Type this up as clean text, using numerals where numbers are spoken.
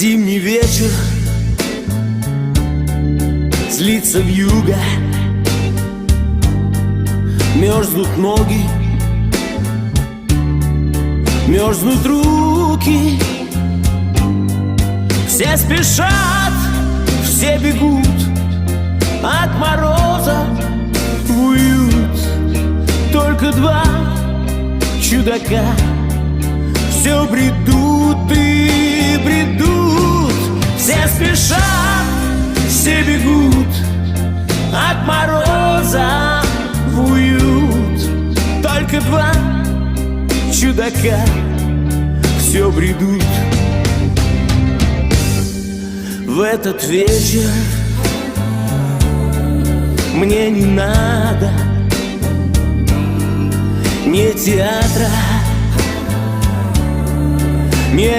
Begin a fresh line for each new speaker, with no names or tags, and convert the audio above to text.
Зимний вечер, злится вьюга, мерзнут ноги, мерзнут руки. Все спешат, все бегут от мороза в уют. Только два чудака все бредут и бредут. Все спешат, все бегут от мороза в уют. Только два чудака все бредут. В этот вечер мне не надо ни театра, ни